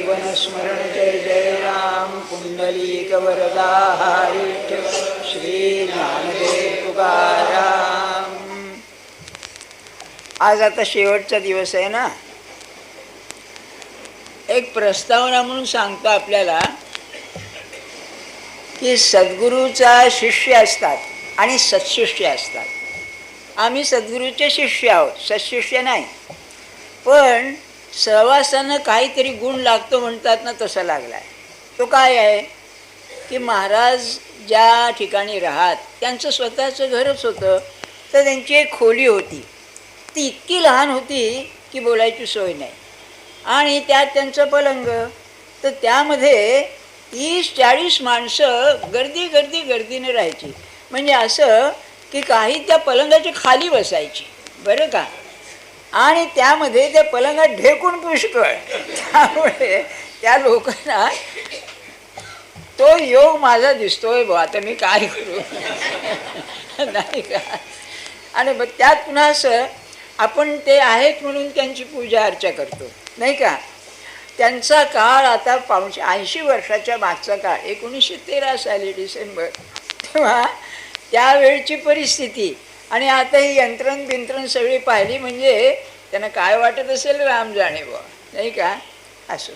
जीवन स्मरण जय जय राम पुंडलिक वरदा विठ्ठल श्री ज्ञानदेव तुकाराम. आज आता शेवटचा दिवस आहे ना. एक प्रस्तावना म्हणून सांगतो आपल्याला की सद्गुरूचा शिष्य असतात आणि सत्शिष्य असतात. आम्ही सद्गुरूचे शिष्य आहोत, सत्शिष्य नाही. पण सहवासानं काहीतरी गुण लागतो म्हणतात ना, तसा लागला आहे. तो काय आहे की महाराज ज्या ठिकाणी राहत त्यांचं स्वतःचं घरच होतं, तर त्यांची एक खोली होती. ती इतकी लहान होती की बोलायची सोय नाही, आणि त्यात त्यांचं पलंग. तर त्यामध्ये 30-40 माणसं गर्दीने राहायची. म्हणजे असं की काही त्या पलंगाच्या खाली बसायची, बरं का. आणि त्यामध्ये त्या पलंगात ढेकून पुष्कळ. त्यामुळे त्या लोकांना तो योग माझा दिसतोय बा, आता मी काय करू नाही का. आणि मग त्यात पुन्हा असं आपण ते आहेत म्हणून त्यांची पूजा अर्चा करतो, नाही का. त्यांचा काळ आता 80 वर्षाच्या मागचा काळ, 1913 साली डिसेंबर. तेव्हा त्यावेळची परिस्थिती आणि आता ही यंत्रण बिंत्रण सगळी पाहिली म्हणजे त्यांना काय वाटत असेल राम जाणे बुवा, नाही का. असं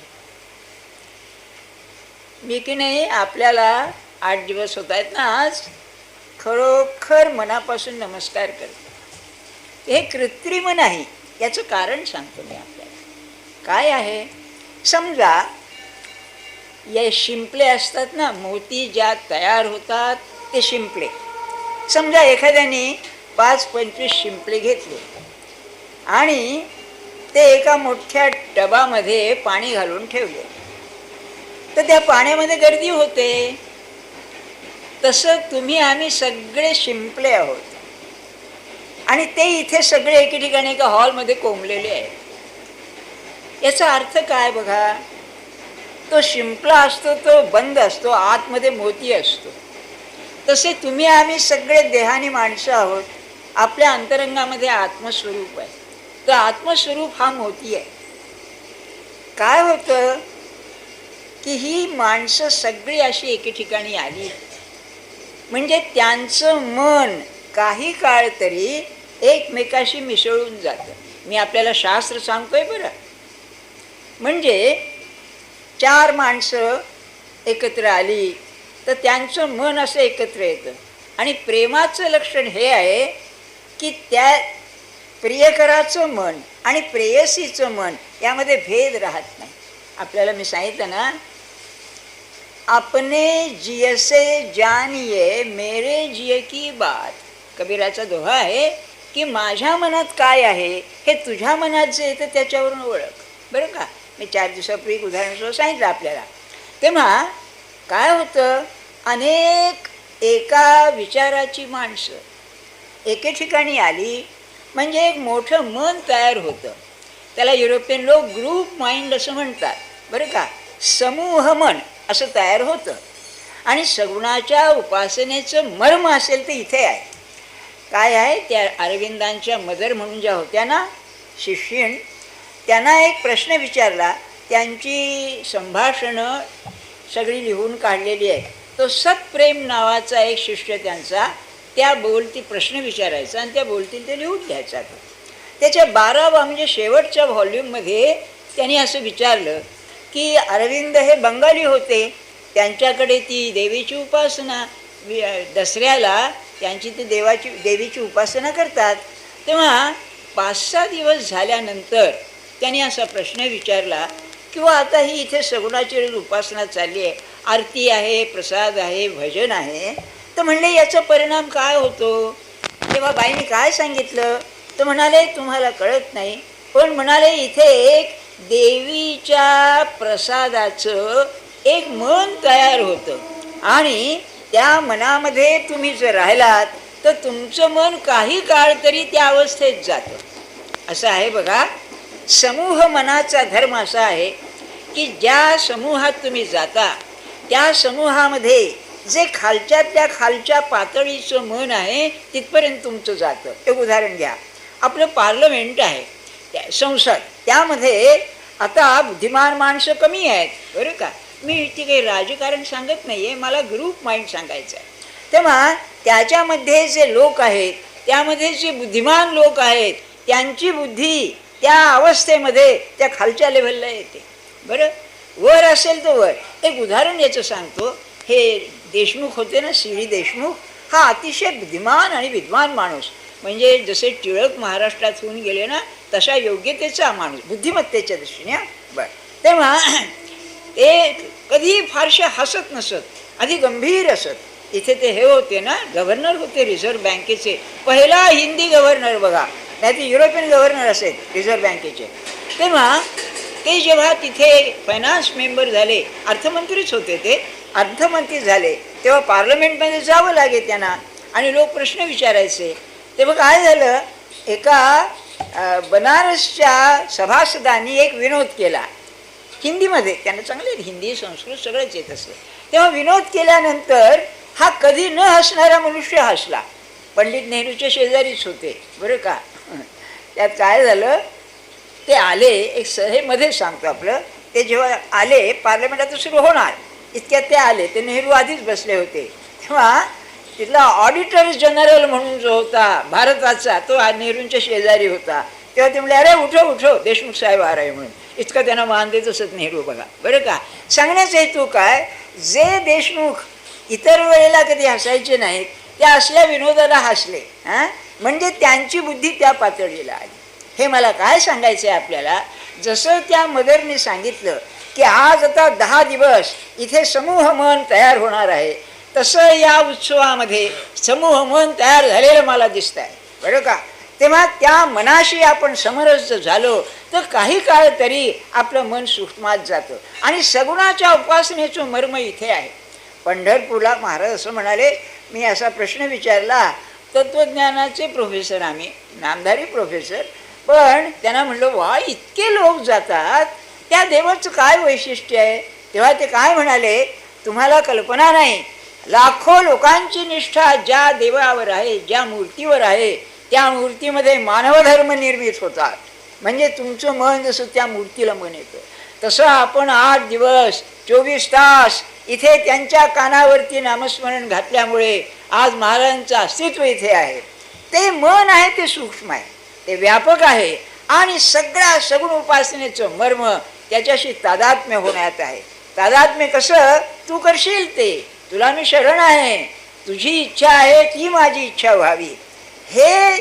मी की नाही आपल्याला 8 दिवस होत आहेत ना आज, खरोखर मनापासून नमस्कार करतो. हे कृत्रिम नाही, याचं कारण सांगतो मी आपल्याला. काय आहे, समजा या शिंपले असतात ना, मोती ज्या तयार होतात ते शिंपले. समजा एखाद्याने 5-25 शिंपले घेतले आणि ते एका मोठ्या डबामध्ये पाणी घालून ठेवले, तर त्या पाण्यामध्ये गर्दी होते. तसं तुम्ही आम्ही सगळे शिंपले आहोत आणि ते इथे सगळे एके ठिकाणी एका हॉलमध्ये कोंबलेले आहेत. याचा अर्थ काय बघा, तो शिंपला असतो तो बंद असतो, आतमध्ये मोती असतो. तसे तुम्ही आम्ही सगळे देहाने माणसं आहोत. आपल्या अंतरंगामध्ये आत्मस्वरूप आहे. तर आत्मस्वरूप हा मोती आहे. काय होतं की ही माणसं सगळी अशी एके ठिकाणी आली म्हणजे त्यांचं मन काही काळ तरी एकमेकाशी मिसळून जातं. मी आपल्याला शास्त्र सांगतोय बरं. म्हणजे 4 माणसं एकत्र आली तर त्यांचं मन असं एकत्र येतं. आणि प्रेमाचं लक्षण हे आहे की त्या प्रियकराचं मन आणि प्रेयसीचं मन यामध्ये भेद राहत नाही. आपल्याला मी सांगितलं ना, आपने जियसे जानिये मेरे जिये की बात. कबीराचा दोहा आहे की माझ्या मनात काय आहे हे तुझ्या मनात जे येतं त्याच्यावरून ओळख, बरं का. मी 4 दिवसापूर्वी एक उदाहरण सांगितलं आपल्याला. तेव्हा काय होतं, अनेक एका विचाराची माणसं एके ठिकाणी आली म्हणजे एक मोठं मन तयार होतं. त्याला युरोपियन लोक ग्रुप माइंड असं म्हणतात, बरं का. समूह मन असं तयार होतं. आणि सगुणाच्या उपासनेचं मर्म असेल तर इथे आहे. काय आहे, त्या अरविंदांच्या मदर म्हणून ज्या होत्या ना शिष्यण, त्यांना एक प्रश्न विचारला. त्यांची संभाषणं सगळी लिहून काढलेली आहे. तो सत्प्रेम नावाचा एक शिष्य त्यांचा, त्या बोलती प्रश्न विचारायचा आणि त्या बोलतील ते लिहून घ्यायचा. त्याच्या 12व्या म्हणजे शेवटच्या व्हॉल्यूममध्ये त्यांनी असं विचारलं की अरविंद हे बंगाली होते, त्यांच्याकडे ती देवीची उपासना, दसऱ्याला त्यांची ती देवीची उपासना करतात. तेव्हा 5-6 दिवस झाल्यानंतर त्यांनी असा प्रश्न विचारला किंवा आता ही इथे सगुणाची उपासना चालली आहे, आरती आहे, प्रसाद आहे, भजन आहे, तर म्हणले याचा परिणाम काय होतो. तेव्हा बाईंनी काय सांगितलं तर म्हणाले तुम्हाला कळत नाही, पण म्हणाले इथे एक देवीच्या प्रसादाचं एक मन तयार होतं आणि त्या मनामध्ये तुम्ही जर राहिलात तर तुमचं मन काही काळ तरी त्या अवस्थेत जातं. असं आहे बघा. समूह मनाचा धर्म असा आहे की ज्या समूहात तुम्ही जाता त्या समूहामध्ये जे खालच्यातल्या खालच्या पातळीचं मन आहे तिथपर्यंत तुमचं जातं. एक उदाहरण घ्या, आपलं पार्लमेंट आहे, संसद, त्यामध्ये आता बुद्धिमान माणसं कमी आहेत बरं का. मी इथे काही राजकारण सांगत नाही आहे, मला ग्रुप माइंड सांगायचं आहे. तेव्हा त्याच्यामध्ये जे लोक आहेत, त्यामध्ये जे बुद्धिमान लोक आहेत, त्यांची बुद्धी त्या अवस्थेमध्ये त्या खालच्या लेव्हलला येते. बरं, वर असेल तर वर. एक उदाहरण याचं सांगतो. हे देशमुख होते ना, सी व्ही देशमुख, हा अतिशय बुद्धिमान आणि विद्वान माणूस. म्हणजे जसे टिळक महाराष्ट्रात होऊन गेले ना, तशा योग्यतेचा माणूस बुद्धिमत्तेच्या दृष्टीने. बरं, तेव्हा ते कधी फारशे हसत नसत, आधी गंभीर असत. इथे ते हे होते ना, गव्हर्नर होते रिझर्व्ह बँकेचे, पहिला हिंदी गव्हर्नर बघा, नाही ते युरोपियन गव्हर्नर असेल रिझर्व्ह बँकेचे. तेव्हा ते जेव्हा तिथे फायनान्स मेंबर झाले, अर्थमंत्रीच होते ते, अर्थमंत्री झाले, तेव्हा पार्लमेंटमध्ये जावं लागे त्यांना आणि लोक प्रश्न विचारायचे. तेव्हा काय झालं, एका बनारसच्या सभासदांनी एक विनोद केला हिंदीमध्ये. त्यांना चांगले हिंदी संस्कृत सगळंच येत असतं. तेव्हा विनोद केल्यानंतर हा कधी न हसणारा मनुष्य हसला. पंडित नेहरूच्या शेजारीच होते बरं का. त्यात काय झालं, ते आले, एक हे मध्ये सांगतो आपलं, ते जेव्हा आले पार्लमेंट आता सुरू होणार इतक्यात ते आले. ते नेहरू आधीच बसले होते. तेव्हा तिथला ऑडिटर जनरल म्हणून जो होता भारताचा, तो नेहरूंच्या शेजारी होता. तेव्हा ते म्हणले, अरे उठो उठो, देशमुख साहेब आ रहे म्हणून. इतकं त्यांना मान देत असत नेहरू बघा बरं का. सांगण्याचा हेतू काय, जे देशमुख इतर वेळेला कधी हसायचे नाहीत, त्या असल्या विनोदाला हसले. म्हणजे त्यांची बुद्धी त्या पातळीला आली. हे मला काय सांगायचं आहे आपल्याला, जसं त्या मदरने सांगितलं की आज आता 10 दिवस इथे समूह मन तयार होणार आहे, तसं या उत्सवामध्ये समूह मन तयार झालेलं मला दिसत आहे बरं का. तेव्हा त्या मनाशी आपण समरस झालो तर काही काळ तरी आपलं मन सूक्ष्मात जातं. आणि सगुणाच्या उपासनेचं मर्म इथे आहे. पंढरपूरला महाराज असं म्हणाले, मी असा प्रश्न विचारला, तत्त्वज्ञानाचे प्रोफेसर आम्ही, नामधारी प्रोफेसर, पण त्यांना म्हणलं वा इतके लोक जातात, त्या देवाचं काय वैशिष्ट्य आहे. तेव्हा ते काय म्हणाले, तुम्हाला कल्पना नाही, लाखो लोकांची निष्ठा ज्या देवावर आहे, ज्या मूर्तीवर आहे, त्या मूर्तीमध्ये मानवधर्म निर्मित होतात. म्हणजे तुमचं मन जसं त्या मूर्तीला मन येतं, तसं आपण 8 दिवस 24 तास इथे त्यांच्या कानावरती नामस्मरण घातल्यामुळे आज महाराजांचं अस्तित्व इथे आहे. ते मन आहे ते सूक्ष्म आहे, ते व्यापक आहे आणि सगळ्या सगुण उपासनेचं मर्म त्याच्याशी तादात्म्य होण्यात आहे. तादात्म्य कसं, तू करशील ते, तुला मी शरण आहे, तुझी इच्छा आहे ती माझी इच्छा व्हावी. हे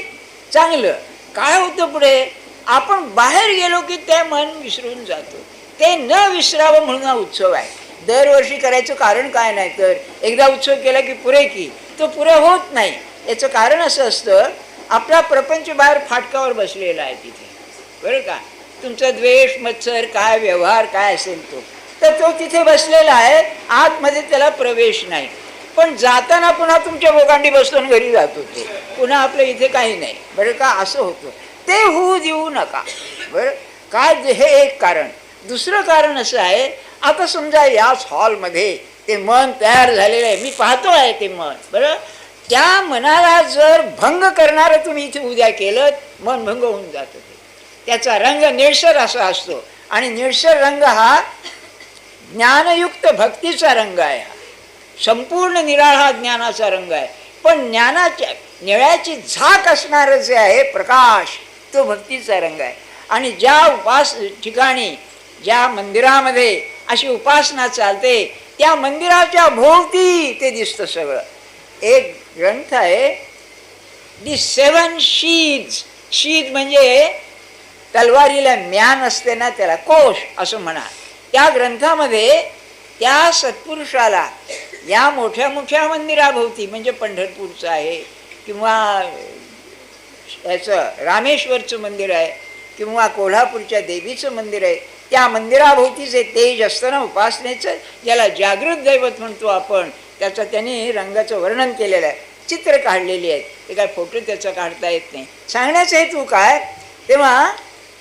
चांगलं. काय होतं पुढे, आपण बाहेर गेलो की ते मन विसरून जातो. ते न विसरावं म्हणून हा उत्सव आहे. दरवर्षी करायचं कारण काय नाही, तर एकदा उत्सव केला की पुरे की तो पुरे होत नाही. याचं कारण असं असतं, आपला प्रपंच बाहेर फाटकावर बसलेला आहे तिथे बरं का. तुमचा द्वेष मत्सर काय व्यवहार काय असेल तो, तर तो तिथे बसलेला आहे, आतमध्ये त्याला प्रवेश नाही. पण जाताना पुन्हा तुमच्या बोकांडी बसवून घरी जातो ते, पुन्हा आपलं इथे काही नाही बरं का. असं होतं, ते होऊ देऊ नका बरं काय. हे एक कारण. दुसरं कारण असं आहे, आता समजा याच हॉलमध्ये ते मन तयार झालेलं आहे, मी पाहतो आहे ते मन बरं. त्या मनाला जर भंग करणारं तुम्ही इथे उद्या केलं, मन भंग होऊन जातं. ते त्याचा रंग निळसर असा असतो आणि निळसर रंग हा ज्ञानयुक्त भक्तीचा रंग आहे. संपूर्ण निराळा हा ज्ञानाचा रंग आहे. पण ज्ञानाच्या निळ्याची झाक असणारं जे आहे प्रकाश, तो भक्तीचा रंग आहे. आणि ज्या ठिकाणी ज्या मंदिरामध्ये अशी उपासना चालते, त्या मंदिराच्या भोवती ते दिसतं सगळं. एक ग्रंथ आहे, दी 7 शीज. शीज म्हणजे तलवारीला म्यान असते ना, त्याला कोश असं म्हणा. त्या ग्रंथामध्ये त्या सत्पुरुषाला या मोठ्या मोठ्या मंदिराभोवती, म्हणजे पंढरपूरचं आहे किंवा याचं रामेश्वरचं मंदिर आहे किंवा कोल्हापूरच्या देवीचं मंदिर आहे, त्या मंदिराभोवती जे तेज असतं ना उपासनेचं, ज्याला जागृत दैवत म्हणतो आपण, त्याचं त्यांनी रंगाचं वर्णन केलेलं आहे, चित्र काढलेली आहेत. ते काय फोटो त्याचा काढता येत नाही. सांगण्याचा हेतू काय, तेव्हा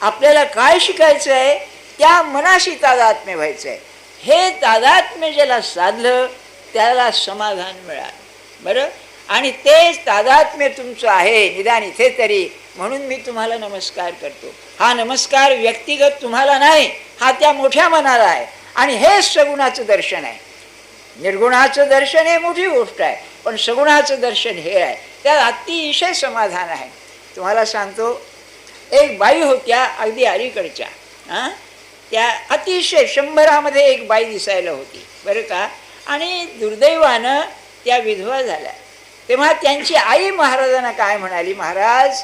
आपल्याला काय शिकायचं आहे, त्या मनाशी तादात्म्य व्हायचं आहे. हे तादात्म्य ज्याला साधलं त्याला समाधान मिळालं बरं. आणि तेच तादात्म्य तुमचं आहे निदान इथे तरी, म्हणून मी तुम्हाला नमस्कार करतो. हा नमस्कार व्यक्तिगत तुम्हाला नाही, हा त्या मोठ्या मनाला आहे. आणि हेच सगुणाचं दर्शन आहे. निर्गुणाचं दर्शन हे मोठी गोष्ट आहे, पण सगुणाचं दर्शन हे आहे. त्यात अतिशय समाधान आहे. तुम्हाला सांगतो, एक बाई होत्या अगदी अलीकडच्या, त्या अतिशय 100मध्ये एक बाई दिसायला होती बरं का. आणि दुर्दैवानं त्या विधवा झाल्या. तेव्हा त्यांची आई महाराजांना काय म्हणाली, महाराज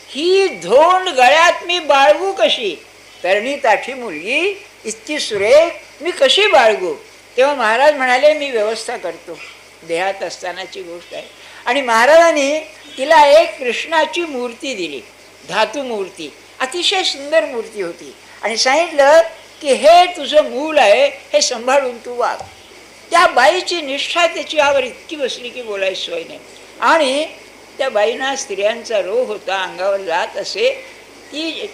ही धोंड गळ्यात मी बाळगू कशी, तरणी ताठी मुलगी इतकी सुरेख मी कशी बाळगू. तेव्हा महाराज म्हणाले मी व्यवस्था करतो. देहात असतानाची गोष्ट आहे. आणि महाराजांनी तिला एक कृष्णाची मूर्ती दिली, धातू मूर्ती, अतिशय सुंदर मूर्ती होती. आणि सांगितलं की हे तुझं मूल आहे, हे सांभाळून तू वाग. त्या बाईची निष्ठा त्याची यावर इतकी बसली की बोलायची सोय नाही. आणि त्या बाईंना स्त्रियांचा रोग होता, अंगावर जात असे. ती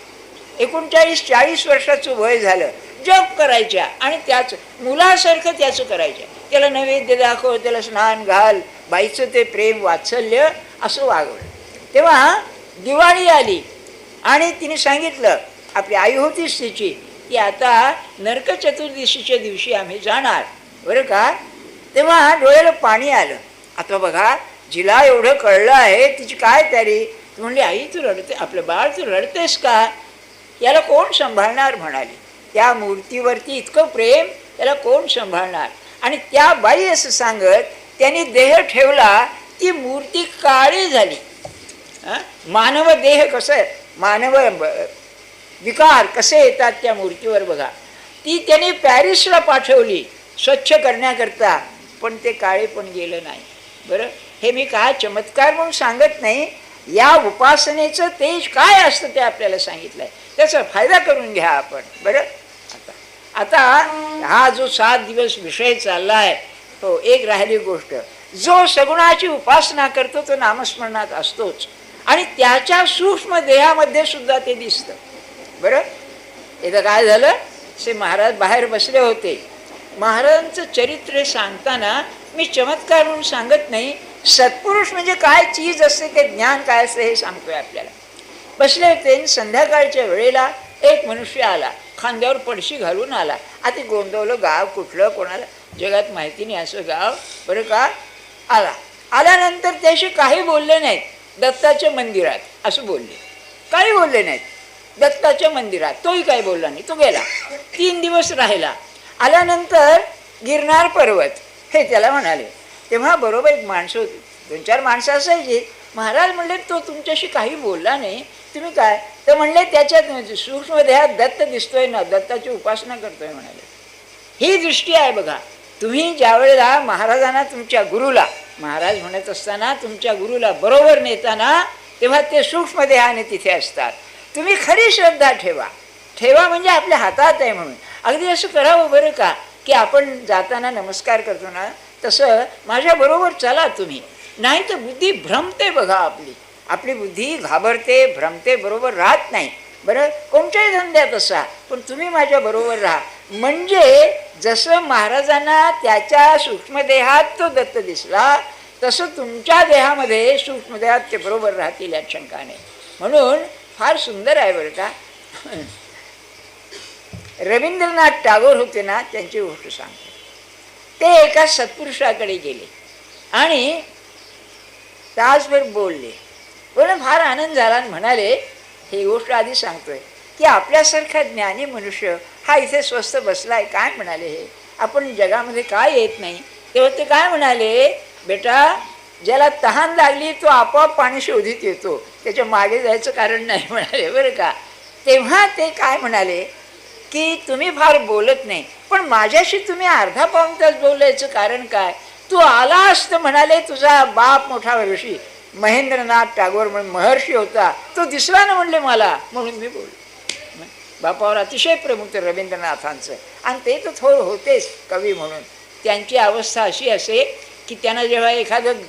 39-40 वर्षाचं वय झालं. जप करायच्या आणि त्याच मुलासारखं त्याचं करायच्या. त्याला नैवेद्य दाखव, त्याला स्नान घाल, बाईचं ते प्रेम वात्सल्य असं वागवलं. तेव्हा दिवाळी आली आणि तिने सांगितलं, आपली आई होतीच तिची, की आता नरक चतुर्दशीच्या दिवशी आम्ही जाणार बरं का. तेव्हा डोळ्याला पाणी आलं. आता बघा, जिला एवढं कळलं आहे तिची काय तयारी. ती म्हणली, आई तू रडते, आपलं बाळ तू रडतेस का, याला कोण सांभाळणार म्हणाली. त्या मूर्तीवरती इतकं प्रेम, त्याला कोण सांभाळणार. आणि त्या बाई असं सांगत त्यांनी देह ठेवला. ती मूर्ती काळी झाली. मानव देह कसं आहे, मानव विकार कसे येतात त्या मूर्तीवर बघा. ती त्यांनी पॅरिसला पाठवली स्वच्छ करण्याकरता, पण ते काळे पण गेलं नाही. बरं, हे मी काय चमत्कार म्हणून सांगत नाही, या उपासनेचं तेज काय असतं ते आपल्याला सांगितलं आहे. त्याचा फायदा करून घ्या आपण. बरं, आता हा जो 7 दिवस विषय चालला आहे, तो एक राहिली गोष्ट, जो सगुणाची उपासना करतो तो नामस्मरणात असतोच. आणि त्याच्या सूक्ष्म देहामध्ये सुद्धा ते दिसतं. बरं, इथं काय झालं, से महाराज बाहेर बसले होते. महाराजांचं चरित्र सांगताना मी चमत्कार म्हणून सांगत नाही, सत्पुरुष म्हणजे काय चीज असते, ते ज्ञान काय असते हे सांगतोय आपल्याला. बसले होते. संध्याकाळच्या वेळेला एक मनुष्य आला, खांद्यावर पडशी घालून आला. आता गोंधवलं, गाव कुठलं कोणाला जगात माहिती नाही असं गाव बरं का. आल्यानंतर त्याशी काही बोलले नाहीत. दत्ताच्या मंदिरात असं बोलले, काही बोलले नाहीत. दत्ताच्या मंदिरात तोही काही बोलला नाही, तो गेला. 3 दिवस राहिला. आल्यानंतर गिरनार पर्वत हे त्याला म्हणाले. तेव्हा बरोबर एक माणसं होती, 2-4 माणसं असायची. महाराज म्हणले, तो तुमच्याशी काही बोलला नाही, तुम्ही काय. तर म्हणले, त्याच्यात सूक्ष्म देहात दत्त दिसतोय ना, दत्ताची उपासना करतोय म्हणाले. ही दृष्टी आहे बघा. तुम्ही ज्यावेळेला महाराजांना, तुमच्या गुरुला, महाराज म्हणत असताना तुमच्या गुरुला बरोबर नेताना, तेव्हा ते सूक्ष्म देहाने तिथे असतात. तुम्ही खरी श्रद्धा ठेवा. ठेवा म्हणजे आपल्या हातात आहे म्हणून. अगदी असं करावं बरं का, की आपण जाताना नमस्कार करतो ना, तसं माझ्याबरोबर चला तुम्ही. नाही तर बुद्धी भ्रमते बघा. आपली बुद्धी घाबरते, भ्रमते, बरोबर राहत नाही. बरं, कोणत्याही धंद्यात असा, पण तुम्ही माझ्याबरोबर राहा. म्हणजे जसं महाराजांना त्याच्या सूक्ष्मदेहात तो दत्त दिसला, तसं तुमच्या देहामध्ये सूक्ष्मदेहात ते बरोबर राहतील यात शंका नाही. म्हणून फार सुंदर आहे बरं का. रवींद्रनाथ टागोर होते ना, त्यांची गोष्ट सांगते. ते एका सत्पुरुषाकडे गेले आणि तासभर बोलले. फार आनंद झाला आणि म्हणाले, ही गोष्ट आधी सांगतोय की आपल्यासारखा ज्ञानी मनुष्य हा इथे स्वस्त बसलाय. काय म्हणाले, हे आपण जगामध्ये काय येत नाही. तेव्हा ते काय म्हणाले, बेटा ज्याला तहान लागली तो आपोआप पाणी शोधित येतो, त्याच्या मागे जायचं कारण नाही म्हणाले बरं का. तेव्हा ते काय म्हणाले की तुम्ही फार बोलत नाही, पण माझ्याशी तुम्ही अर्धा पाऊण तास बोलायचं कारण काय. तू आलास तर म्हणाले तुझा बाप मोठा ऋषी महेंद्रनाथ टागोर म्हणून महर्षी होता, तो दिसला ना म्हणले मला, म्हणून मी बोललो. बापावर अतिशय प्रेम होतं रवींद्रनाथांचं. आणि ते तर थोर होतेच कवी म्हणून. त्यांची अवस्था अशी असे की त्यांना जेव्हा एखादं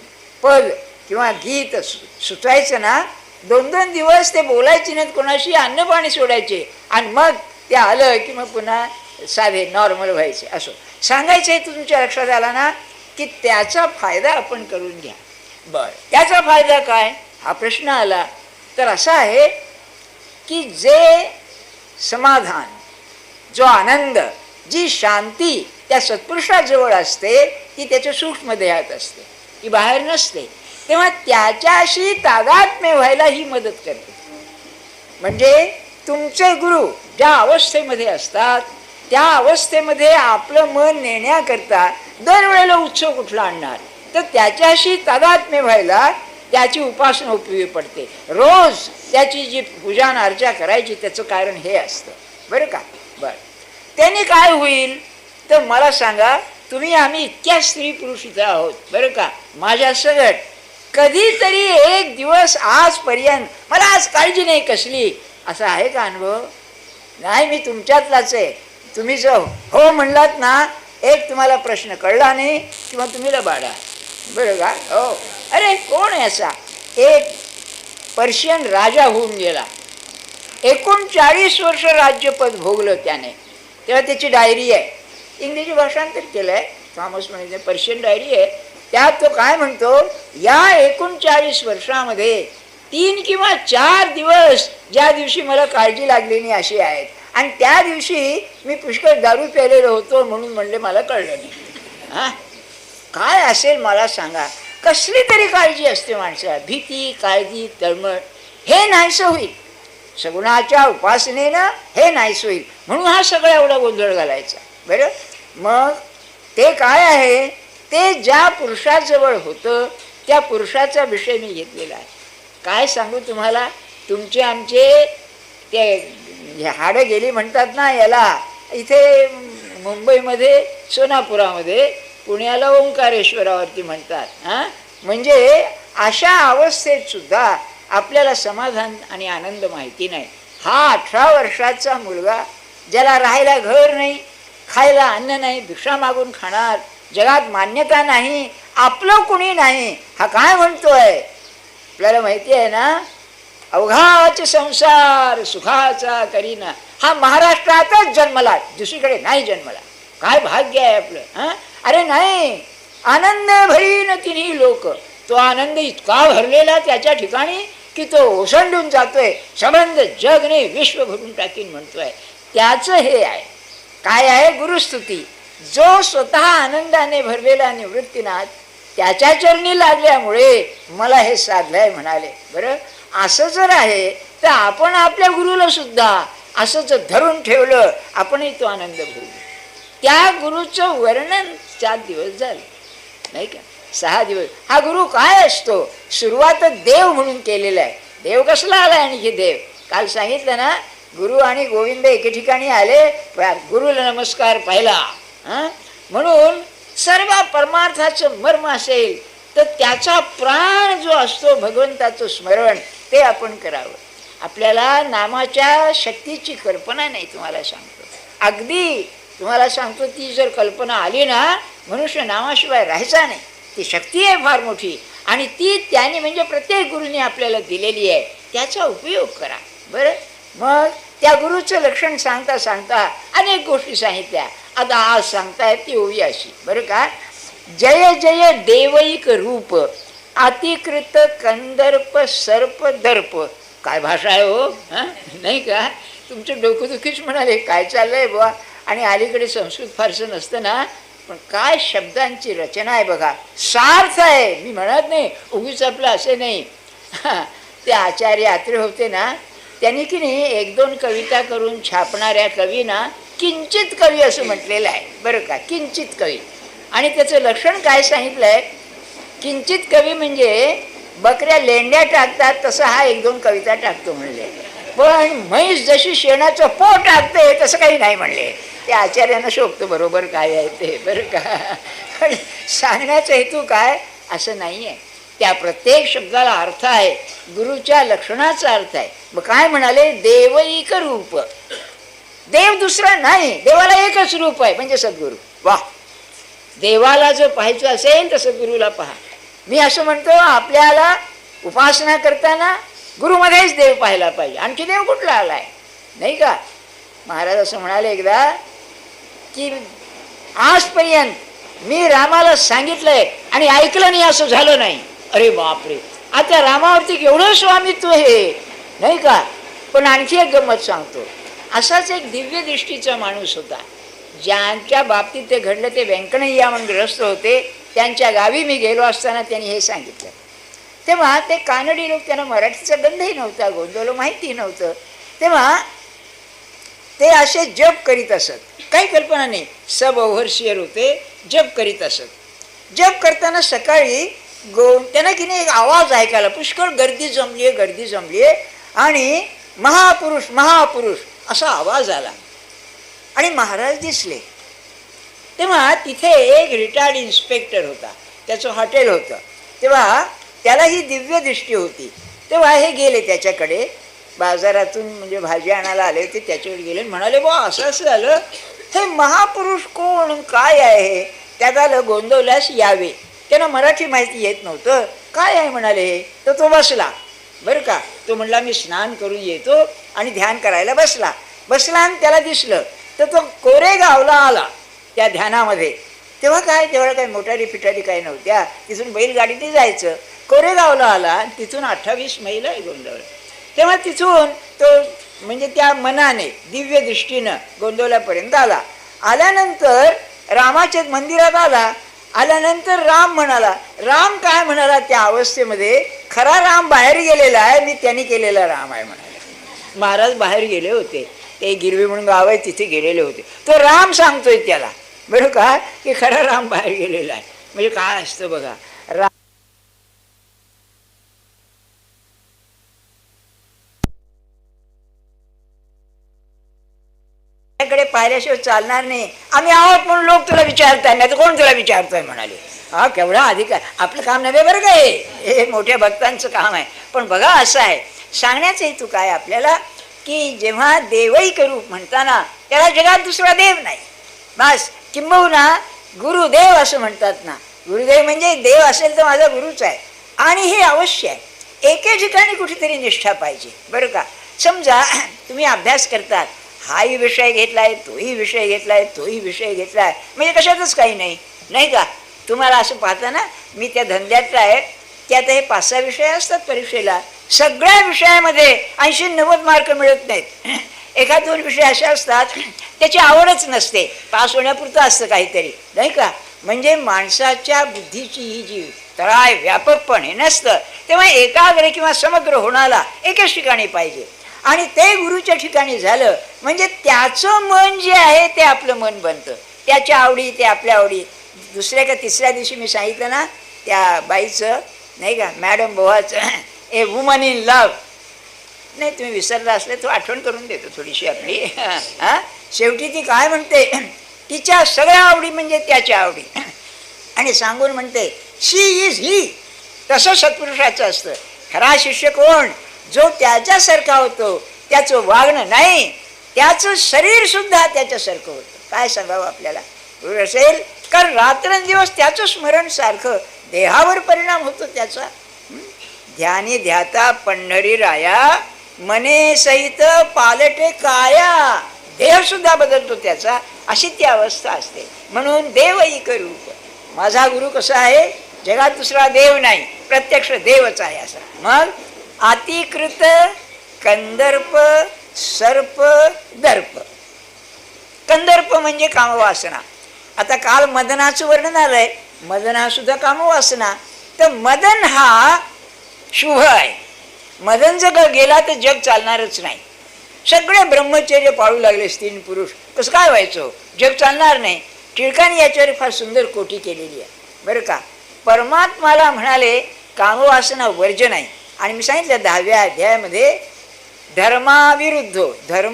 पद किंवा गीत सुचायचं ना, 2-2 दिवस ते बोलायचे नाहीत कोणाशी, अन्न पाणी सोडायचे. आणि मग ते आलं की मग पुन्हा साधे नॉर्मल व्हायचे. असं सांगायचं आहे. तुमच्या लक्षात आला ना की त्याचा फायदा आपण करून घ्या. बरं, त्याचा फायदा काय हा प्रश्न आला तर असा आहे की जे समाधान, जो आनंद, जी शांती त्या सत्पुरुषाजवळ असते ती त्याच्या सूक्ष्म देहात असते, ती बाहेर नसते. तेव्हा त्याच्याशी तादात्म्य व्हायला ही मदत करते. म्हणजे तुमचे गुरु ज्या अवस्थेमध्ये असतात त्या अवस्थेमध्ये आपलं मन नेण्याकरता दरवेळेला उत्सव कुठला आणणार, तर त्याच्याशी तादात्म्य व्हायला त्याची उपासना उपयोगी पडते. रोज त्याची जी पूजा अर्चा करायची त्याचं कारण हे असतं, बरं का. बरं, त्याने काय होईल तर मला सांगा, तुम्ही आम्ही इतक्या स्त्री पुरुष इथं आहोत, बरं का, माझ्या सगट कधीतरी एक दिवस आजपर्यंत मला आज काळजी नाही कसली, असा आहे का अनुभव? नाही, मी तुमच्यातलाच आहे. तुम्ही जो हो म्हणलात ना, एक तुम्हाला प्रश्न कळला नाही किंवा तुम्ही लबाडा, बरं का. हो, अरे कोण आहे असा? एक पर्शियन राजा होऊन गेला, 39 वर्ष राज्यपद भोगलं त्याने. तेव्हा त्याची डायरी आहे, इंग्रजी भाषांतर केलं आहे, थॉमस म्हणजे पर्शियन डायरी आहे. त्यात तो काय म्हणतो, या 39 वर्षामध्ये 3 किंवा 4 दिवस ज्या दिवशी मला काळजी लागली नाही अशी आहेत, आणि त्या दिवशी मी पुष्कळ दारू प्यायलेलो होतो म्हणून म्हणले मला कळलं नाही. हां, काय असेल मला सांगा. कसली तरी काळजी असते माणसाला, भीती, काळजी, तळमळ, हे नाहीसं होईल. सगुणाच्या उपासनेनं हे नाहीसं होईल, म्हणून हा सगळा एवढा गोंधळ घालायचा. बरं, मग ते काय आहे, ते ज्या पुरुषाजवळ होतं त्या पुरुषाचा विषय मी घेतलेला आहे. काय सांगू तुम्हाला, तुमचे आमचे ते हाडं गेली म्हणतात ना याला, इथे मुंबईमध्ये सोनापुरामध्ये, पुण्याला ओंकारेश्वरावरती म्हणतात. हां, म्हणजे अशा अवस्थेत सुद्धा आपल्याला समाधान आणि आनंद माहिती नाही. हा 18 वर्षाचा मुलगा ज्याला राहायला घर नाही, खायला अन्न नाही, भिक्षा मागून खाणार, जगात मान्यता नाही, आपलं कुणी नाही, हा काय म्हणतोय? आपल्याला माहिती आहे ना, अवघाच संसार सुखाचा करीना, हा महाराष्ट्रातच जन्मला, दुसरीकडे नाही जन्मला. काय भाग्य आहे आपलं. हां, अरे नाही, आनंद भरीन तिन्ही लोक. तो आनंद इतका भरलेला त्याच्या ठिकाणी की तो ओसंडून जातोय, संबंध जग नाही विश्व भरून टाकीन म्हणतोय. त्याचं हे आहे, काय आहे, गुरुस्तुती. जो स्वतः आनंदाने भरलेला निवृत्तीनाथ त्याच्या चरणी लागल्यामुळे मला हे साधलंय म्हणाले. बरं, असं जर आहे तर आपण आपल्या गुरुला सुद्धा असंच धरून ठेवलं, आपणही तो आनंद भरू. त्या गुरुचं वर्णन 4 दिवस झाले, नाही का, 6 दिवस. हा गुरु काय असतो, सुरुवात देव म्हणून केलेला आहे. देव कसला आला आणखी देव? काल सांगितलं ना, गुरु आणि गोविंद एके ठिकाणी आले, गुरुला नमस्कार पाहिला. हां, म्हणून सर्व परमार्थाचं मर्म असेल तर त्याचा प्राण जो असतो भगवंताचं स्मरण, ते आपण करावं. आपल्याला नामाच्या शक्तीची कल्पना नाही, तुम्हाला सांगतो. अगदी तुम्हाला सांगतो, ती जर कल्पना आली ना, मनुष्य नामाशिवाय राहायचा नाही. ती शक्ती आहे फार मोठी, आणि ती त्याने म्हणजे प्रत्येक गुरुने आपल्याला दिलेली आहे. त्याचा उपयोग करा. बरं, मग त्या गुरुचं लक्षण सांगता सांगता अनेक गोष्टी सांगितल्या. आता आज सांगतायत ती होई अशी. बरं का, जय जय देवैक रूप, अतिकृत कंदर्प सर्प दर्प. काय भाषा आहे हो, हां, नाही का. तुमचं डोकंदुखीच म्हणाले काय चाललंय बुवा. आणि अलीकडे संस्कृत फारसं नसतं ना, पण काय शब्दांची रचना आहे बघा, सार्थ आहे. मी म्हणत नाही उगीच आपलं असे नाही. ते आचार्य आत्रे होते ना, त्यांनी की नाही 1-2 कविता करून छापणाऱ्या कवींना किंचित कवी असं म्हटलेलं आहे. बरं का, किंचित कवी. आणि त्याचं लक्षण काय सांगितलं आहे, किंचित कवी म्हणजे बकऱ्या लेंड्या टाकतात तसं हा 1-2 कविता टाकतो म्हणले. पण म्हैस जशी शेणाचं पोट टाकते तसं काही नाही म्हणले. ते आचार्यांना शोभतं बरोबर काय आहे ते. बरं का, पण सांगण्याचा हेतू काय असं नाही आहे. त्या प्रत्येक शब्दाला अर्थ आहे, गुरुच्या लक्षणाचा अर्थ आहे. मग काय म्हणाले, देवैक रूप. देव दुसरा नाही, देवाला एकच रूप आहे म्हणजे सद्गुरू. वा, देवाला जर पाहायचं असेल तर सद्गुरूला पहा. मी असं म्हणतो, आपल्याला उपासना करताना गुरुमध्येच देव पाहायला पाहिजे. आणखी देव कुठला आलाय, नाही का. महाराज असं म्हणाले एकदा की आजपर्यंत मी रामाला सांगितलंय आणि ऐकलं नाही असं झालं नाही. अरे बापरे, आता रामावरती केवढं स्वामित्व हे, नाही का. पण आणखी एक गंमत सांगतो, असाच एक दिव्य दृष्टीचा माणूस होता. ज्यांच्या बाबतीत ते घडलं ते व्यंकणय्या म्हणून ग्रस्त होते. त्यांच्या गावी मी गेलो असताना त्यांनी हे सांगितलं. तेव्हा ते कानडी लोक, त्यांना मराठीचा गंधही नव्हता, गोंधळ माहिती नव्हतं. तेव्हा ते असे जप करीत असत, काही कल्पना नाही. सब ओव्हरसियर होते, जप करीत असत. जप करताना सकाळी त्यांना की नाही एक आवाज ऐकायला, पुष्कळ गर्दी जमली आहे, गर्दी जमली आहे, आणि महापुरुष महापुरुष असा आवाज आला आणि महाराज दिसले. तेव्हा तिथे एक रिटायर्ड इन्स्पेक्टर होता, त्याचं हॉटेल होतं. तेव्हा त्याला ही दिव्य दृष्टी होती. तेव्हा हे गेले त्याच्याकडे, बाजारातून म्हणजे भाजी आणायला आले होते, त्याच्याकडे गेले, म्हणाले बा असं असं झालं, हे महापुरुष कोण काय आहे? त्यात आलं गोंदवल्यास यावे. त्यांना मराठी माहिती येत नव्हतं. काय आहे म्हणाले, तर तो बसला. बरं का, तो म्हणला मी स्नान करून येतो, आणि ध्यान करायला बसला. आणि त्याला दिसलं तर तो कोरेगावला आला त्या ध्यानामध्ये. तेव्हा काय मोटारी फिटारी काही नव्हत्या, तिथून बैलगाडीने जायचं. कोरेगावला आला, तिथून 28 मैल आहे गोंदवळ. तेव्हा तिथून तो म्हणजे त्या मनाने दिव्य दृष्टीनं गोंदवल्यापर्यंत आला. आल्यानंतर रामाच्या मंदिरात आल्यानंतर राम म्हणाला. राम काय म्हणाला त्या अवस्थेमध्ये, खरा राम बाहेर गेलेला आहे, मी त्यांनी केलेला राम आहे म्हणाला. महाराज बाहेर गेले होते, ते गिरवी म्हणून गाव आहे तिथे गेलेले होते. तो राम सांगतोय त्याला, बरं का, की खरा राम बाहेर गेलेला आहे. म्हणजे काय असतं बघा, राम कडे पाहिल्याशिवाय चालणार नाही. आम्ही आहोत म्हणून लोक तुला विचारताय, नाही तर कोण तुला विचारतोय म्हणाले. हा केवढा अधिकार, आपलं काम नव्हे बरं का, हे मोठ्या भक्तांचं काम आहे. पण बघा असं आहे, सांगण्याचा हेतू काय आपल्याला, की जेव्हा देवैक रूप म्हणताना त्याला जगात दुसरा देव नाही, बस. किंबहुना गुरुदेव असं म्हणतात ना, गुरुदेव म्हणजे देव असेल तर माझा गुरुच आहे. आणि हे अवश्य आहे, एके ठिकाणी कुठेतरी निष्ठा पाहिजे. बरं का, समजा तुम्ही अभ्यास करतात, हाही विषय घेतलाय, तोही विषय घेतलाय, तोही विषय घेतलाय, म्हणजे कशातच काही नाही, नाही का. तुम्हाला असं पाहता ना, मी त्या धंद्यातला आहे, त्यात हे 5-6 विषय असतात परीक्षेला. सगळ्या विषयामध्ये 80-90 मार्क मिळत नाहीत. एखाद 2 विषय असे असतात त्याची आवडच नसते, पास होण्यापुरतं असतं काहीतरी, नाही का. म्हणजे माणसाच्या बुद्धीची ही जी तळाय व्यापकपणे नसतं. तेव्हा एकाग्र किंवा समग्र होण्याला एकाच ठिकाणी पाहिजे. आणि ते गुरुच्या ठिकाणी झालं म्हणजे त्याचं मन जे आहे ते आपलं मन बनतं, त्याच्या आवडी ते आपल्या आवडी. दुसऱ्या का तिसऱ्या दिवशी मी सांगितलं ना त्या बाईचं, नाही का, मॅडम बोहाचं, ए वुमन इन लव्ह. नाही तुम्ही विसरला असले तो आठवण करून देतो थोडीशी आपली. हां, शेवटी ती काय म्हणते, तिच्या सगळ्या आवडी म्हणजे त्याच्या आवडी, आणि सांगून म्हणते शी इज ही. तसं सत्पुरुषाचं असतं. खरा शिष्य कोण, जो त्याच्यासारखा होतो, त्याचं वागणं नाही, त्याचं शरीर सुद्धा त्याच्यासारखं होतं. काय सांगावं आपल्याला, गुरु असेल कारण रात्रंदिवस त्याचं स्मरण सारखं, देहावर परिणाम होतो त्याचा. ध्यानी ध्याता पंढरी राया, मने सहित पालटे काया. देह सुद्धा बदलतो त्याचा, अशी ती अवस्था असते. म्हणून देवैक रूप, माझा गुरु कसा आहे, जगात दुसरा देव नाही, प्रत्यक्ष देवच आहे असा. मग अतिकृत कंदर्प सर्प दर्प. कंदर्प म्हणजे कामवासना. आता काल मदनाचं वर्णन आलंय, मदन हा सुद्धा कामवासना. तर मदन हा शुभ आहे. मदन जर गेला तर जग चालणारच नाही. सगळे ब्रह्मचर्य पाळू लागले स्त्री पुरुष, कसं काय व्हायचं, जग चालणार नाही. टिळकांनी याच्यावर फार सुंदर कोटी केलेली आहे, बरं का. परमात्माला म्हणाले कामवासना वर्जन आहे. आणि मी सांगितलं 10व्या अध्यायामध्ये, धर्म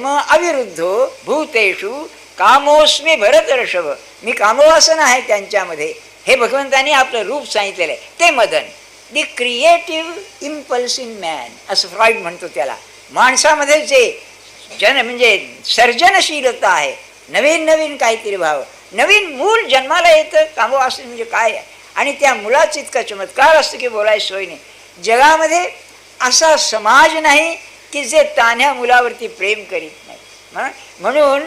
अविरुद्धो भूतेषु कामोस्मी भरतर्षभ. मी कामवासना आहे त्यांच्यामध्ये. हे भगवंतांनी आपलं रूप सांगितलेलं आहे, ते मदन. दी क्रिएटिव्ह इम्पल्स इन मॅन असं फ्रॉइड म्हणतो त्याला. माणसामध्ये जे म्हणजे सर्जनशीलता आहे, नवीन नवीन काहीतरी भाव, नवीन मूल जन्माला येतं. कामवासना म्हणजे काय आहे, आणि त्या मुलाचा इतका चमत्कार असतो की बोलायची सोय नाही. जगामध्ये असा समाज नाही की जे तान्ह्या मुलावरती प्रेम करीत नाही. म्हणून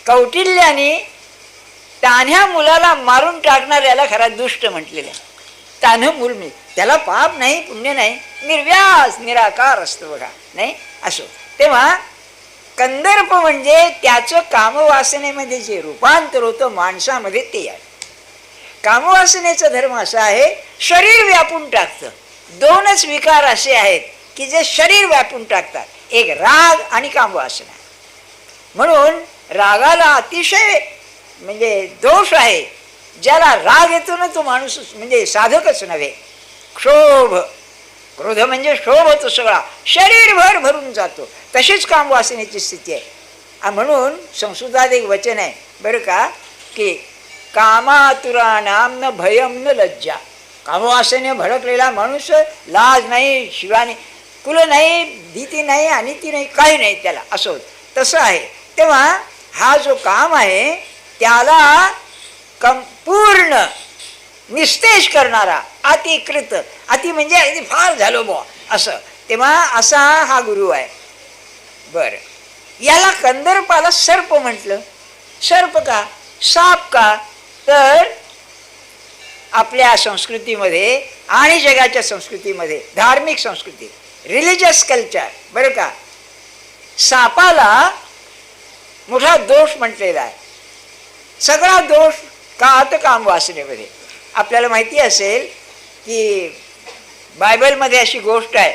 कौटिल्याने तान्ह्या मुलाला मारून टाकणाऱ्याला खरा दुष्ट म्हटलेलं आहे. तान्ह मूल मी, त्याला पाप नाही पुण्य नाही, निर्व्यास निराकार असतो बघा, नाही असो. तेव्हा कंदर्प म्हणजे त्याचं कामवासनेमध्ये जे रूपांतर होतं माणसामध्ये ते आहे. कामवासनेचा धर्म असा आहे, शरीर व्यापून टाकतं. दोनच विकार असे आहेत की जे शरीर व्यापून टाकतात, एक राग आणि कामवासना. म्हणून रागाला अतिशय म्हणजे दोष आहे. ज्याला राग येतो ना तो माणूस म्हणजे साधकच नव्हे. क्षोभ, क्रोध म्हणजे क्षोभ होतो, सगळा शरीरभर भरून जातो. तशीच कामवासनेची स्थिती आहे. म्हणून संस्कृतात एक वचन आहे बरं का, की कामातुराणाम न भयम न लज्जा. कामवासने भडकलेला माणूस लाज नाही, शिवानी कुल नाही, भीती नाही, अनिती नाही, काही नाही त्याला, असं होतं. तसं आहे. तेव्हा हा जो काम आहे त्याला पूर्ण निस्तेज करणारा, अतिकृत, अति म्हणजे अगदी फार झालो बुवा असं, तेव्हा असा हा गुरु आहे. बरं, याला कंदर्पाला सर्प म्हटलं. सर्प का, साप का? तर आपल्या संस्कृतीमध्ये आणि जगाच्या संस्कृतीमध्ये, धार्मिक संस्कृती, रिलिजियस कल्चर बरं का, सापाला मोठा दोष म्हटलेला आहे. सगळा दोष का तर कामवासनेमध्ये. आपल्याला माहिती असेल की बायबलमध्ये अशी गोष्ट आहे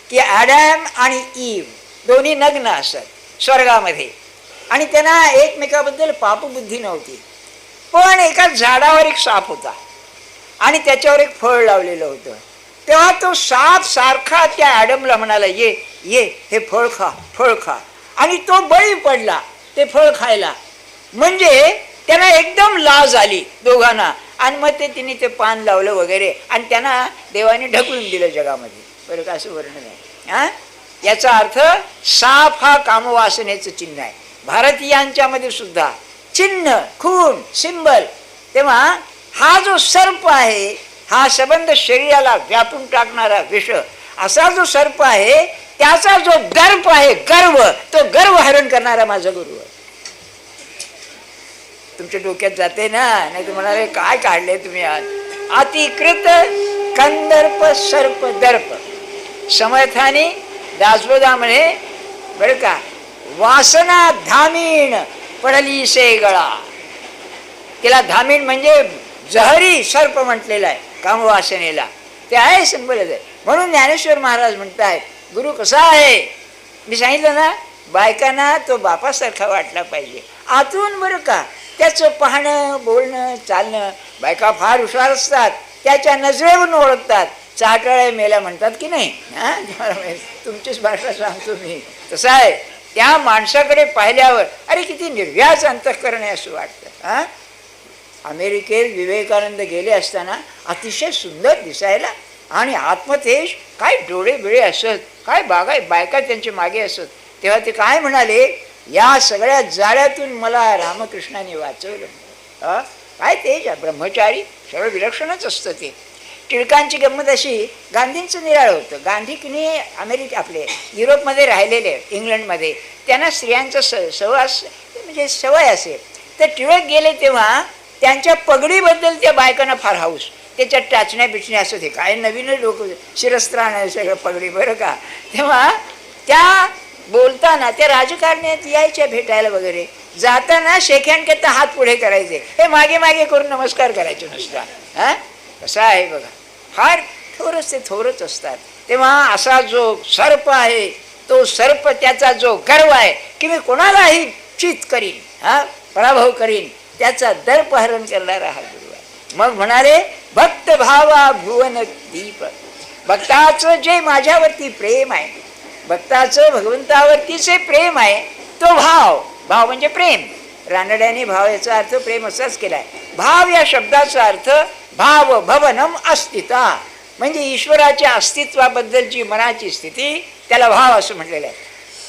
की ॲडम आणि ईव दोन्ही नग्न असत स्वर्गामध्ये, आणि त्यांना एकमेकाबद्दल पापबुद्धी नव्हती. पण एका झाडावर एक साप होता आणि त्याच्यावर एक फळ लावलेलं होतं. तेव्हा तो साप सारखा त्या ॲडमला म्हणाला, ये ये हे फळ खा, फळ खा. आणि तो बळी पडला ते फळ खायला. म्हणजे त्यांना एकदम लाज आली दोघांना, आणि मग तिने ते पान लावलं वगैरे, आणि त्यांना देवाने ढकलून दिलं जगामध्ये. बरं का, असं वर्णन आहे. हां, याचा अर्थ साप हा कामवासनेचं चिन्ह आहे. भारतीयांच्यामध्ये सुद्धा चिन्ह, खून, सिंबल. तेव्हा हा जो सर्प आहे हा सबंध शरीराला व्यापून टाकणारा विष, असा जो सर्प आहे त्याचा जो दर्प आहे, गर्व, तो गर्व हरण करणारा माझा गुरु आहे. तुमच्या डोक्यात जाते ना, नाही तर म्हणाले काय काढले तुम्ही आज. अतिकृत कंदर्प सर्प दर्प. समर्थाने दासबोधा म्हणे बरं का, वासना धामीण पडली से गळा. तिला धामीण म्हणजे जहरी सर्प म्हटलेला आहे कामवासनेला. ते आहे संबलच आहे. म्हणून ज्ञानेश्वर महाराज म्हणतायत गुरु कसा आहे. मी सांगितलं ना, बायकांना तो बापासारखा वाटला पाहिजे आतून बरं का. त्याचं पाहणं, बोलणं, चालणं. बायका फार हुशार असतात, त्याच्या नजरेवरून ओळखतात. चाटाळे मेला म्हणतात की नाही, हां, तुमचीच भाषा सांगतो मी. तसं आहे. त्या माणसाकडे पाहिल्यावर अरे किती निर्व्याज अंतःकरण आहे असं वाटतं. हां, अमेरिकेत विवेकानंद गेले असताना अतिशय सुंदर दिसायला, आणि आत्मतेज, काय डोळे बिळे असत, काय बायका त्यांच्या मागे असत. तेव्हा ते काय म्हणाले, या सगळ्या जाळ्यातून मला रामकृष्णाने वाचवलं. काय तेज, ब्रह्मचारी, सगळं विलक्षणच असतं ते. टिळकांची गंमत अशी, गांधींचं निराळं होतं. गांधी की आपले युरोपमध्ये राहिलेले, इंग्लंडमध्ये, त्यांना स्त्रियांचा सहवास म्हणजे सवय असेल. तर टिळक गेले तेव्हा त्यांच्या पगडीबद्दल त्या बायकांना फार हाऊस. त्याच्यात टाचण्या बिचण्या असं, ते काय नवीनच डोकं, शिरस्त्राण आहे सगळं पगडी बरं का. तेव्हा त्या बोलताना त्या राजकारण्यात यायच्या भेटायला वगैरे, जाताना शेख्यान करता हात पुढे करायचे, हे मागे मागे करून नमस्कार करायचे नुसता. हां, कसं आहे बघा, फार थोरच ते थोरच असतात. तेव्हा असा जो सर्प आहे, तो सर्प त्याचा जो गर्व आहे की मी कोणालाही चित करीन, हां, पराभव करीन, त्याचा दर्पहरण करणारा हा गुरु आहे. मग म्हणाले भक्त भावा भुवन दीप. भक्ताचं जे माझ्यावरती प्रेम आहे, भक्ताचं भगवंतावरतीचे प्रेम आहे, तो भाव, भाव म्हणजे प्रेम. रानड्याने भाव याचा अर्थ प्रेम असाच केलाय. भाव या शब्दाचा अर्थ भाव भवनम अस्तिता, म्हणजे ईश्वराच्या अस्तित्वाबद्दलची मनाची स्थिती, त्याला भाव असं म्हटलेलं आहे.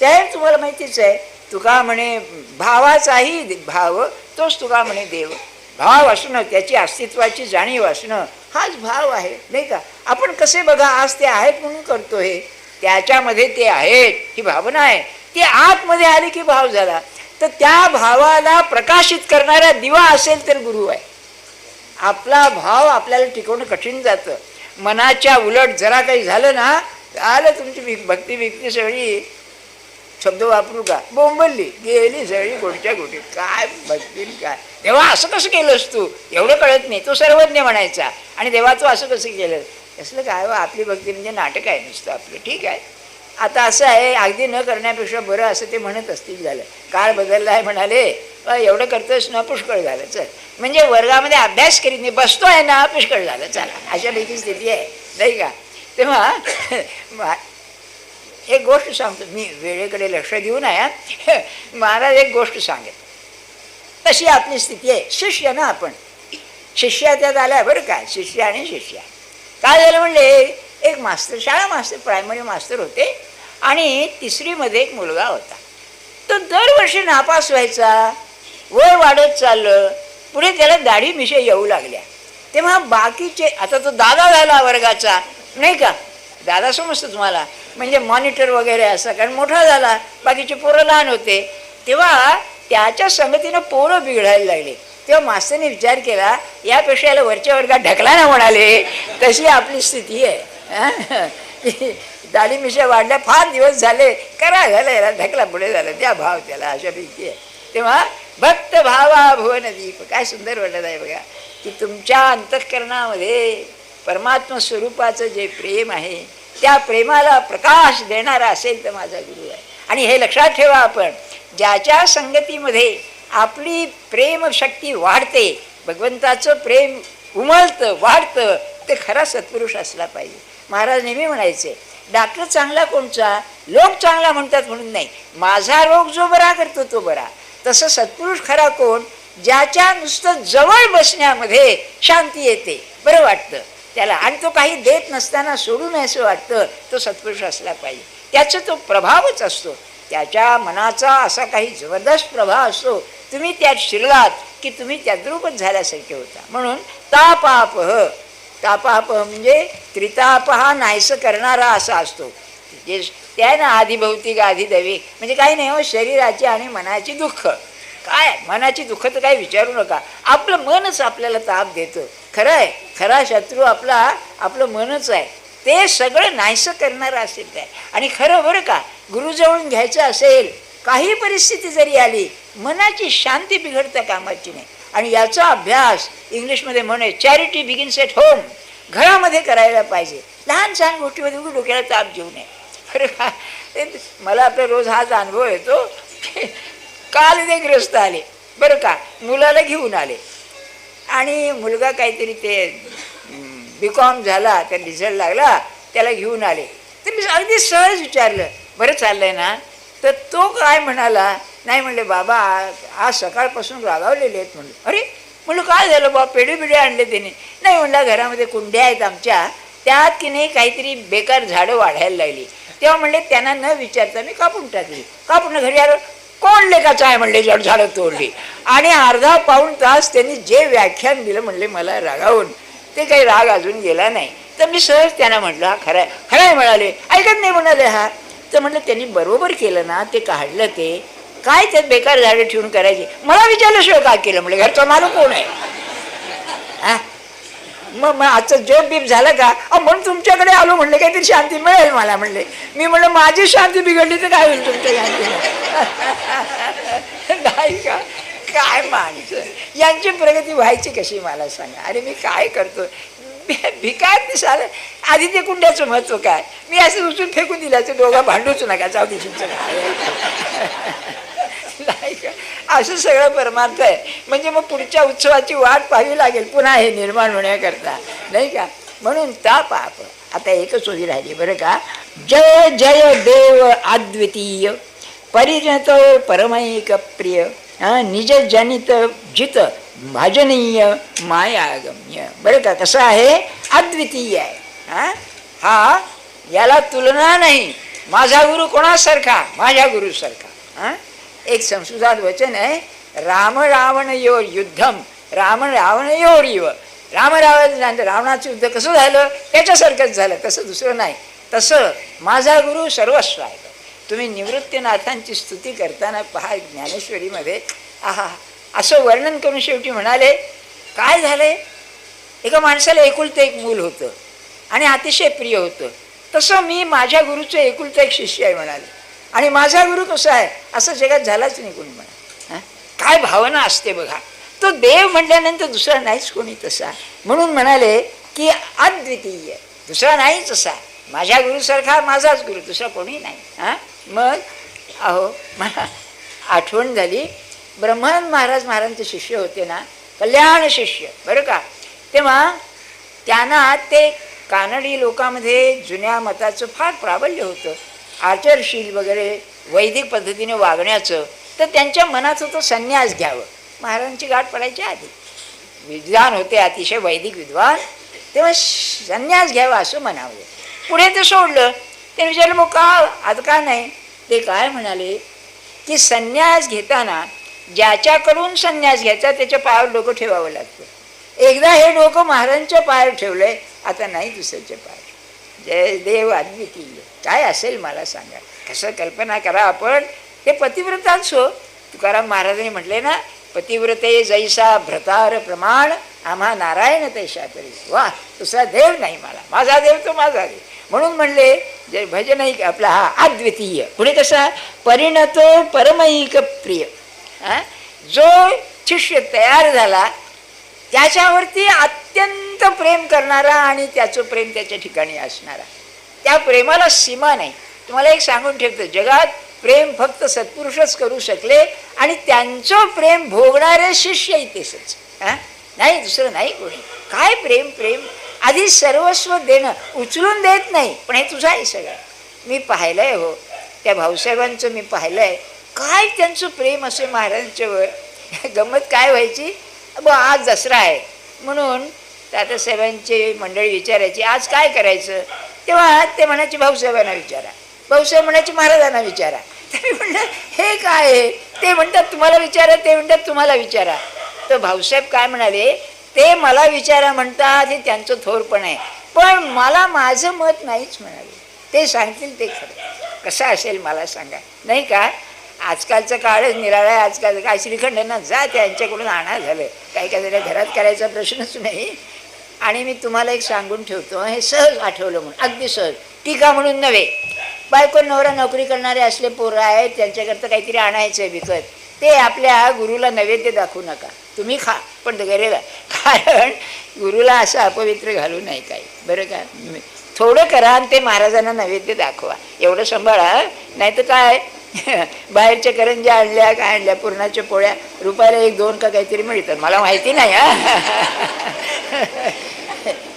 ते तुम्हाला माहितीच आहे. तुका म्हणे भावाचाही भाव तोच तुका म्हणे देव. भाव असणं, त्याची अस्तित्वाची जाणीव असणं, हाच भाव आहे नाही का. आपण कसे बघा आज ते आहेत म्हणून करतो, हे त्याच्यामध्ये ते आहेत ही भावना आहे. ती आतमध्ये आली की भाव झाला. तर त्या भावाला प्रकाशित करणारा दिवा असेल तर गुरु आहे. आपला भाव आपल्याला टिकवणं कठीण जातं. मनाच्या उलट जरा काही झालं ना, आलं तुमची भक्ती सगळी शब्द वापरू का, बोंबलली गेली सगळी गोडच्या गोटी. काय भक्ती काय, तेव्हा असं कसं केलंस तू, एवढं कळत नाही. तो सर्वज्ञ म्हणायचा आणि देवा तू असं कसं केलं. असलं काय आपली भक्ती म्हणजे नाटक आहे नुसतं आपलं. ठीक आहे, आता असं आहे, अगदी न करण्यापेक्षा बरं असं ते म्हणत असतील. झालं, काळ बदलला आहे म्हणाले, एवढं करतोस ना पुष्कळ झालं. चल, म्हणजे वर्गामध्ये अभ्यास करीत नाही, बसतो आहे ना पुष्कळ झालं. चला, अशापैकी स्थिती आहे नाही का. तेव्हा एक गोष्ट सांगतो मी, वेळेकडे लक्ष देऊन आहे. महाराज एक गोष्ट सांगेल, तशी आपली स्थिती आहे. शिष्य ना आपण, शिष्या त्यात आल्या बरं का, शिष्य आणि शिष्या. काय झालं म्हणले, एक मास्तर, शाळा मास्तर, प्रायमरी मास्तर होते आणि तिसरीमध्ये एक मुलगा होता. तो दरवर्षी नापास व्हायचा, वय वाढत चाललं, पुढे त्याला दाढी मिशा येऊ लागल्या. तेव्हा बाकीचे, आता तो दादा झाला वर्गाचा नाही का, दादा समजतं तुम्हाला, म्हणजे मॉनिटर वगैरे असं, कारण मोठा झाला, बाकीचे पोरं लहान होते. तेव्हा त्याच्या संगतीनं पोरं बिघडायला लागले. तेव्हा मास्तरने विचार केला, यापेक्षा याला वरच्या वर्गात ढकला ना म्हणाले. तशी आपली स्थिती आहे. दाढी मिशा वाढल्या, फार दिवस झाले, करा झालं, याला ढकला पुढे झालं, त्या भाव त्याला, अशापैकी आहे. तेव्हा भक्त भावा भुवन दीप, काय सुंदर वाटत आहे बघा, की तुमच्या अंतःकरणामध्ये परमात्मा स्वरूपाचं जे प्रेम आहे, त्या प्रेमाला प्रकाश देणारा असेल तर माझा गुरु आहे. आणि हे लक्षात ठेवा, आपण ज्याच्या संगतीमध्ये आपली प्रेमशक्ती वाढते, भगवंताचं प्रेम उमलतं, वाढतं, ते खरा सत्पुरुष असला पाहिजे. महाराज नेहमी म्हणायचे, डॉक्टर चांगला कोणचा, लोक चांगला म्हणतात म्हणून नाही, माझा रोग जो बरा करतो तो बरा. तसं सत्पुरुष खरा कोण, ज्याच्या नुसतं जवळ बसण्यामध्ये शांती येते, बरं वाटतं त्याला, आणि तो काही देत नसताना सोडून असं वाटतं, तो सत्पुरुष असला पाहिजे. त्याचा तो प्रभावच असतो, त्याच्या मनाचा असा काही जबरदस्त प्रभाव असतो. तुम्ही त्यात शिरलात की तुम्ही त्याद्रूपच झाल्यासारखे होता. म्हणून तापापह, तापापह म्हणजे त्रितापहा नाहीसं करणारा असा असतो. जे त्या ना आधिभौतिक आधिदैविक, म्हणजे काही नाही हो, शरीराची आणि मनाची दुःख. काय मनाची दुःख तर काही विचारू नका, आपलं मनच आपल्याला ताप देतं. खरं आहे, खरा शत्रू आपलं मनच आहे. ते सगळं नाहीसं करणारं असेल काय. आणि खरं बरं का, गुरुजवळून घ्यायचं असेल, काही परिस्थिती जरी आली, मनाची शांती बिघडता कामाची नाही. आणि याचा अभ्यास इंग्लिशमध्ये म्हणे, चॅरिटी बिगिन्स एट होम, घरामध्ये करायला पाहिजे. लहान सहान गोष्टीमध्ये उगी डोक्याला ताप घेऊ नये. बरं का, मला आपला रोज हाच अनुभव येतो. काल ते ग्रस्त आले बरं का, मुलाला घेऊन आले, आणि मुलगा काहीतरी ते BCom झाला, त्या रिझल्ट लागला, त्याला घेऊन आले. तर मी अगदी सहज विचारलं, बरं चाललंय ना. तर तो काय म्हणाला, नाही म्हणले बाबा आज सकाळपासून रागावलेले आहेत. म्हणलं अरे, म्हणलं काय झालं बा, पेढे बिडे आणले त्याने. नाही म्हणला, घरामध्ये कुंड्या आहेत आमच्या, त्यात की नाही काहीतरी बेकार झाडं वाढायला लागली. तेव्हा म्हणले त्यांना न विचारता मी कापून टाकली. कापून घरी आलो, कोण लेखाचं आहे म्हणले, जड झाडं तोडली. आणि अर्धा पाऊण तास त्यांनी जे व्याख्यान दिलं म्हणले मला रागावून, ते काही राग अजून गेला नाही. तर मी सहज त्यांना म्हटलं हा खरं आहे, खरं आहे म्हणाले. ऐकत नाही म्हणाले हा. तर म्हटलं त्यांनी बरोबर केलं ना, ते काढलं, ते काय त्यात बेकार झाडं ठेवून करायची. मला विचारल्याशिवाय काय केलं म्हणले, घरचा मालक कोण आहे. हा, मग आजचं जोक बीप झालं का, म्हणून तुमच्याकडे आलो म्हणले, काहीतरी शांती मिळेल मला म्हणले. मी म्हणलं माझी शांती बिघडली तर काय होईल तुमच्या शांतीला. नाही का, काय माणसं, यांची प्रगती व्हायची कशी मला सांगा. अरे मी काय करतो, भिकार दिसायला आधी ते कुंड्याचं महत्व काय, मी असं उचलून फेकून दिल्याचं, दोघं भांडूच नका, जाऊ दिशीचं नाही का. असं सगळं परमार्थ आहे. म्हणजे मग पुढच्या उत्सवाची वाट पाहावी लागेल पुन्हा हे निर्माण होण्याकरता नाही का. म्हणून ताप आप आता एकच ओळी राहिली बरं का. जय जय देव अद्वितीय परिणत परमैक प्रिय निज जनित जित भाजनीय मायागम्य. बरं का, कसं आहे, अद्वितीय आहे. हा याला तुलना नाही. माझा गुरु कोणासारखा, माझ्या गुरुसारखा. एक संस्कृतात वचन आहे, Ram Ravan your Yuddham Ram Ravan your युव. Ram रावणाचं युद्ध कसं झालं त्याच्यासारखंच झालं, तसं दुसरं नाही. तसं माझा गुरु सर्वस्व आहे. तुम्ही निवृत्तीनाथांची स्तुती करताना पहा, ज्ञानेश्वरीमध्ये आहा असं वर्णन करून शेवटी म्हणाले, काय झालंय, एका माणसाला एकुलतं एक मूल होतं आणि अतिशय प्रिय होतं. तसं मी माझ्या गुरुचं एकुलतं एक शिष्य आहे म्हणाले. आणि माझा गुरु कसा आहे असं जगात झालाच नाही कोणी म्हणा. काय भावना असते बघा. तो देव म्हटल्यानंतर दुसरा नाहीच कोणी तसा. म्हणून म्हणाले की अद्वितीय, दुसरा नाहीच असा. माझ्या गुरुसारखा माझाच गुरु, दुसरा कोणी नाही. मग अहो मला आठवण झाली, ब्रह्मानंद महाराजांचे शिष्य होते ना, कल्याण शिष्य बरं का. तेव्हा त्यांना ते कानडी लोकांमध्ये जुन्या मताचं फार प्राबल्य होतं, आचरशील वगैरे वैदिक पद्धतीने वागण्याचं. तर त्यांच्या मनात होतं संन्यास घ्यावं. महाराजांची गाठ पडायच्या आधी विद्वान होते, अतिशय वैदिक विद्वान. तेव्हा संन्यास घ्यावा असं म्हणावं. पुढे ते सोडलं. त्याने विचारलं मग का आता का नाही. ते काय म्हणाले की संन्यास घेताना ज्याच्याकडून संन्यास घ्यायचा त्याच्या पायावर डोकं ठेवावं लागतं. एकदा हे डोकं महाराजांच्या पायावर ठेवलंय, आता नाही दुसऱ्याच्या पायावर. जय देव अद्वितीय. काय असेल मला सांगा. कसं कल्पना करा आपण. हे पतिव्रताच हो. तुकाराम महाराजांनी म्हटले ना, पतिव्रते जैसा भ्रतार प्रमाण आम्हा नारायण तैसा तरी. वा, दुसरा देव नाही मला, माझा देव तो माझा देव. म्हणून म्हणले जय भजन आपला हा अद्वितीय. पुढे कसा परिणतो परमैक प्रिय. जो शिष्य तयार झाला त्याच्यावरती अत्यंत प्रेम करणारा आणि त्याचं प्रेम त्याच्या ठिकाणी असणारा, त्या प्रेमाला सीमा नाही. तुम्हाला एक सांगून ठेवतो, जगात प्रेम फक्त सत्पुरुषच करू शकले आणि त्यांचं प्रेम भोगणारे शिष्य इथेच. नाही दुसरं नाही कोणी. काय प्रेम प्रेम आधी सर्वस्व देणं, उचलून देत नाही, पण हे तुझं आहे सगळं. मी पाहिलंय हो, त्या भाऊसाहेबांचं मी पाहिलंय, काय त्यांचं प्रेम असे महाराजांच्यावर. गंमत काय व्हायची, आज दसरा आहे म्हणून तात्यासाहेबांची मंडळी विचारायची आज काय करायचं. तेव्हा ते म्हणायचे भाऊसाहेबांना विचारा, भाऊसाहेब म्हणायचे महाराजांना विचारा. तर म्हणलं हे काय आहे. ते म्हणतात तुम्हाला विचारा, ते म्हणतात तुम्हाला विचारा. तर भाऊसाहेब काय म्हणाले, ते मला विचारा म्हणतात हे त्यांचं थोरपण आहे, पण मला माझं मत नाहीच म्हणाले. ते सांगतील ते खरं. कसं असेल मला सांगा, नाही का. आजकालचं काळच निराळा आहे. आजकाल काय श्रीखंडांना जा त्यांच्याकडून आणा झालं. काही काय जरा घरात करायचा प्रश्नच नाही. आणि मी तुम्हाला एक सांगून ठेवतो, हे सहज आठवलं म्हणून, अगदी सहज, टीका म्हणून नव्हे. बायको नवरा नोकरी करणारे असले पोरं आहेत, त्यांच्याकरता काहीतरी आणायचं आहे विकत, ते आपल्या गुरुला नैवेद्य दाखवू नका. तुम्ही खा पण घरेला, कारण गुरुला असं अपवित्र घालू नाही काही. बरं का. थोडं करा आणि ते महाराजांना नैवेद्य दाखवा, एवढं सांभाळा. नाही तर काय बाहेरच्या करंज्या आणल्या, काय आणल्या, पुरणाच्या पोळ्या रुपयाला 1-2 का काहीतरी मिळतात, मला माहिती नाही.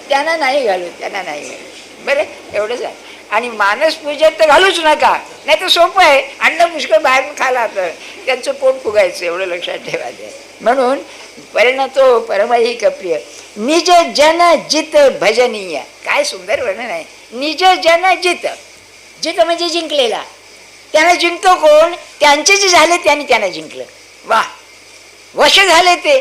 त्यांना नाही घालू, त्यांना नाही घालू. बरं एवढंच आहे. आणि मानस पूजेत तर घालूच नका, नाही तर सोपं आहे. अन्न पुष्कळ बाहेरून खाला तर त्यांचं पोट फुगायचं, एवढं लक्षात ठेवायचं. म्हणून परिणतो परमैक प्रिय निज जन जित भजनीय. काय सुंदर वर्णन आहे. निज जन जित. जित म्हणजे जिंकलेला. त्यांना जिंकतो कोण, त्यांचे जे झाले त्यांनी त्यांना जिंकलं. वा, वश झाले ते.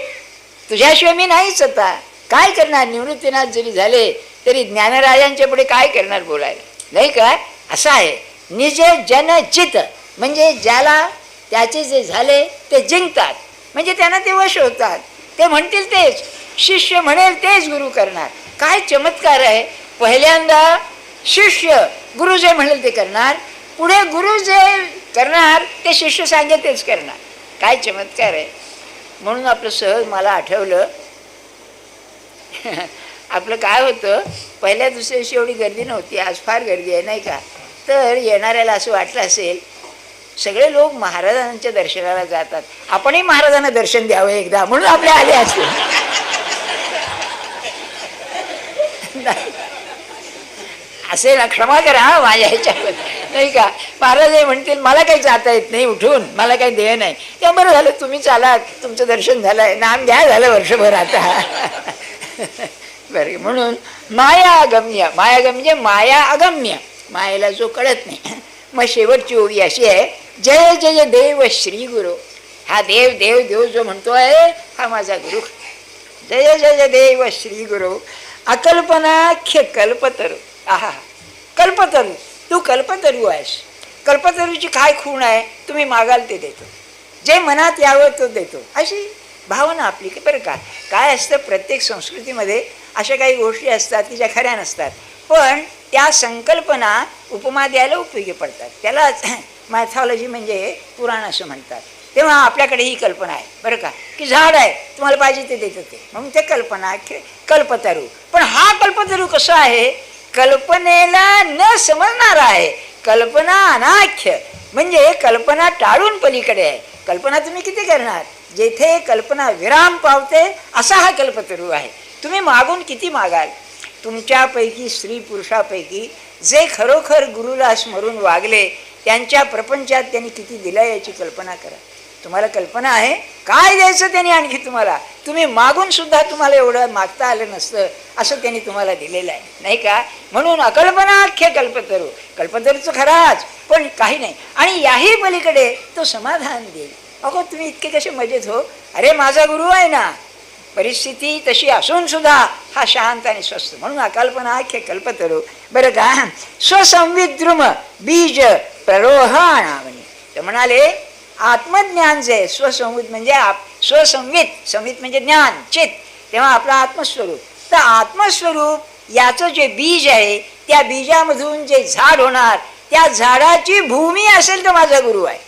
तुझ्याशिवाय मी नाहीच. आता काय करणार. निवृत्तीनाथ जरी झाले तरी ज्ञानराजांच्या पुढे काय करणार बोलायला, नाही काय. असं आहे. निज जन जित म्हणजे ज्याला त्याचे जे झाले ते जिंकतात, म्हणजे त्यांना ते वश होतात. ते म्हणतील तेच, शिष्य म्हणेल तेच गुरु करणार. काय चमत्कार आहे. पहिल्यांदा शिष्य गुरु जे म्हणेल ते करणार, पुढे गुरु जे करणार ते शिष्य सांगे तेच करणार. काय चमत्कार आहे. म्हणून आपलं सहज मला आठवलं आपलं काय होतं, पहिल्या दुसऱ्या दिवशी एवढी गर्दी नव्हती, आज फार गर्दी आहे नाही का. तर येणाऱ्याला असं वाटलं असेल सगळे लोक महाराजांच्या दर्शनाला जातात, आपणही महाराजांना दर्शन द्यावं एकदा, म्हणून आपले आले असतील. असे ना, क्षमा करा माझ्या ह्याच्यावर, नाही का. महाराज हे म्हणतील मला काही जाता येत नाही उठून, मला काही देह नाही. त्या बरं झालं तुम्ही चाला, तुमचं दर्शन झालंय, नाम घ्या झालं वर्षभर आता. बरं. म्हणून माया अगम्य. माया अगम्य म्हणजे माया अगम्य, मायेला जो कळत नाही. मग शेवटची ओवी अशी आहे, जय जय देव श्री गुरु. हा देव देव देव जो म्हणतोय हा माझा गुरु. जय जय देव श्री गुरु. अकल्पनाख्य कल्पतरू. आहा, कल्पतरू. तू कल्पतरू आहेस. कल्पतरूची काय खूण आहे, तुम्ही मागाल ते देतो, जे मनात यावं तो देतो, अशी भावना आपली. बरं का. काय असतं, प्रत्येक संस्कृतीमध्ये अशा काही गोष्टी असतात की ज्या खऱ्या नसतात, पण त्या संकल्पना उपमा द्यायला उपयोगी पडतात. त्यालाच मायथॉलॉजी म्हणजे पुराण असं म्हणतात. तेव्हा आपल्याकडे ही कल्पना आहे बरं का, की झाड आहे, तुम्हाला पाहिजे ते देतं ते, म्हणून ते कल्पना कल्पतरू. पण हा कल्पतरू कसा आहे, कल्पनेला न समजणारा आहे. कल्पना अनाख्य म्हणजे कल्पना टाळून पलीकडे आहे. कल्पना तुम्ही किती करणार, जेथे कल्पना विराम पावते असा हा कल्पतरू आहे. तुम्ही मागून किती मागाल. तुमच्यापैकी स्त्री पुरुषापैकी जे खरोखर गुरुला स्मरून वागले त्यांच्या प्रपंचात त्यांनी किती दिलं याची कल्पना करा. तुम्हाला कल्पना आहे काय द्यायचं त्यांनी आणखी तुम्हाला, तुम्ही मागून सुद्धा तुम्हाला एवढं मागता आलं नसतं असं त्यांनी तुम्हाला दिलेलं आहे नाही का. म्हणून अकल्पनाख्य कल्पतरू, कल्पतरूचं खराच पण काही नाही. आणि याही पलीकडे तो समाधान देईल. अगो तुम्ही इतके कसे मजेत हो, अरे माझा गुरु आहे ना. परिस्थिती तशी असून सुद्धा हा शांत आणि स्वस्थ, म्हणून अकल्पनाख्य कल्पतरू. बरं का, स्वसंविद्रुम बीज प्ररोहाणावणी. तर म्हणाले आत्मज्ञान जे स्वसंवित म्हणजे स्वसंवित, संवित म्हणजे ज्ञान चित, तेव्हा आपला आत्मस्वरूप. तर आत्मस्वरूप याचं जे बीज आहे त्या बीजामधून जे झाड होणार त्या झाडाची भूमी असेल तर माझा गुरु आहे.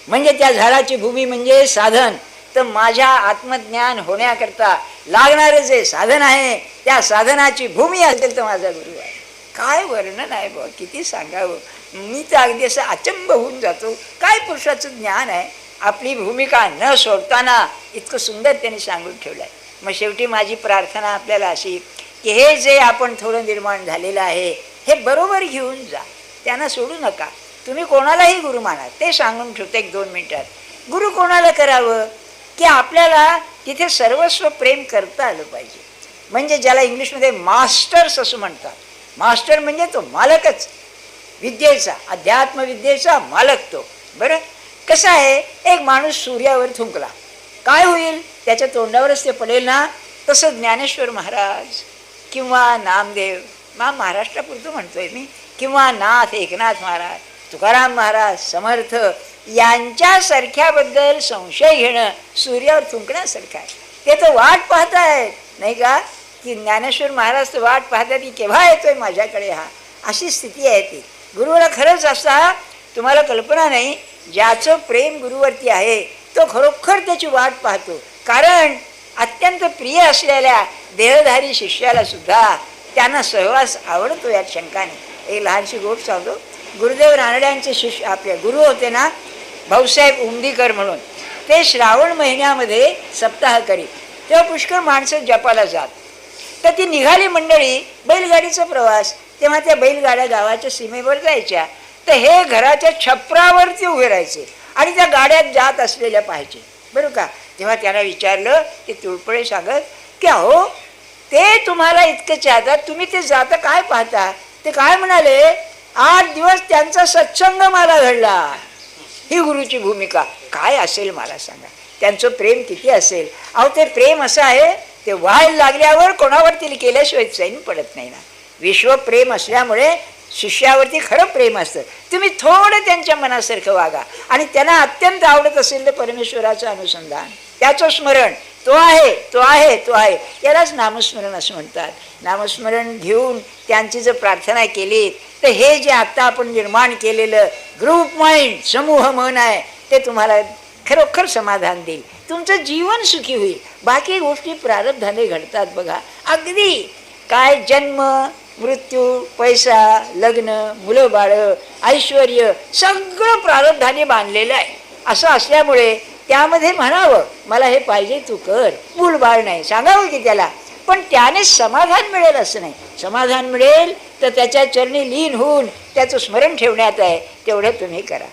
म्हणजे त्या झाडाची भूमी म्हणजे साधन. तर माझ्या आत्मज्ञान होण्याकरता लागणारं जे साधन आहे त्या साधनाची भूमी असेल तर माझा गुरु आहे. काय वर्णन आहे बा, किती सांगावं. मी तर अगदी असं अचंब होऊन जातो. काय पुरुषाचं ज्ञान आहे, आपली भूमिका न सोडताना इतकं सुंदर त्यांनी सांगून ठेवलं आहे. मग शेवटी माझी प्रार्थना आपल्याला अशी की हे जे आपण थोडं निर्माण झालेलं आहे हे बरोबर घेऊन जा, त्यांना सोडू नका. तुम्ही कोणालाही गुरु माना, ते सांगून ठेवते 1-2 मिनिटात. गुरु कोणाला करावं की आपल्याला तिथे सर्वस्व प्रेम करता आलं पाहिजे. म्हणजे ज्याला इंग्लिशमध्ये मास्टर्स असं म्हणतात. मास्टर म्हणजे तो मालकच विद्येचा, अध्यात्मविद्येचा मालक तो. बरं कसं आहे, एक माणूस सूर्यावर थुंकला काय होईल, त्याच्या तोंडावरच ते पडेल ना. तसं ज्ञानेश्वर महाराज किंवा नामदेव, महाराष्ट्रापुरतं म्हणतोय मी, किंवा नाथ एकनाथ महाराज, तुकाराम महाराज, समर्थ यांच्यासारख्याबद्दल संशय घेणं सूर्यावर थुंकण्यासारखं आहे. ते तर वाट पाहतायत नाही का, की ज्ञानेश्वर महाराज तर वाट पाहतात की केव्हा येतोय माझ्याकडे हा, अशी स्थिती आहे ती. गुरुला खरंच असा तुम्हाला कल्पना नाही, ज्याचं प्रेम गुरुवरती आहे तो खरोखर त्याची वाट पाहतो. कारण अत्यंत प्रिय असलेल्या देहधारी शिष्याला सुद्धा त्यांना सहवास आवडतो, यात शंका नाही. एक लहानशी गोष्ट सांगतो. गुरुदेव रानड्यांचे शिष्य आपले गुरु होते ना भाऊसाहेब उमदीकर म्हणून, ते श्रावण महिन्यामध्ये सप्ताह करीत. तेव्हा पुष्कळ माणसं जपाला जात. तर ती निघाली मंडळी, बैलगाडीचा प्रवास. तेव्हा त्या बैलगाड्या गावाच्या सीमेवर जायच्या. तर हे घराच्या छपरावरती उभे राहायचे आणि त्या गाड्यात जात असलेल्या पाहायचे बरं का. तेव्हा त्यांना विचारलं, ते तुळपळे सांगत की अहो ते तुम्हाला इतकं चाहतात, तुम्ही ते जाता काय पाहता. ते काय म्हणाले, 8 दिवस त्यांचा सत्संग मला घडला. ही गुरुची भूमिका काय असेल मला सांगा, त्यांचं प्रेम किती असेल. अहो ते प्रेम असं आहे, ते व्हायला लागल्यावर कोणावरती केल्याशिवाय चैन पडत नाही ना. विश्वप्रेम असल्यामुळे शिष्यावरती खरं प्रेम असतं. तुम्ही थोडं त्यांच्या मनासारखं वागा आणि त्यांना अत्यंत आवडत असेल तर परमेश्वराचं अनुसंधान, त्याचं स्मरण, तो आहे तो आहे तो आहे, यालाच नामस्मरण असं म्हणतात. नामस्मरण घेऊन त्यांची जर प्रार्थना केली तर हे जे आत्ता आपण निर्माण केलेलं ग्रुप माइंड, समूह मन आहे, ते तुम्हाला खरोखर समाधान देईल. तुमचं जीवन सुखी होईल. बाकी गोष्टी प्रारब्धाने घडतात बघा. अगदी काय जन्म मृत्यू, पैसा, लग्न, मुलं बाळं, ऐश्वर सगळं प्रारब्धाने बांधलेलं आहे. असं असल्यामुळे त्यामध्ये म्हणावं मला हे पाहिजे तू कर, मूल बाळ नाही सांगावं की त्याला, पण त्याने समाधान मिळेल असं नाही. समाधान मिळेल तर त्याच्या चरणी लीन होऊन त्याचं स्मरण ठेवण्यात आहे, तेवढं तुम्ही करा.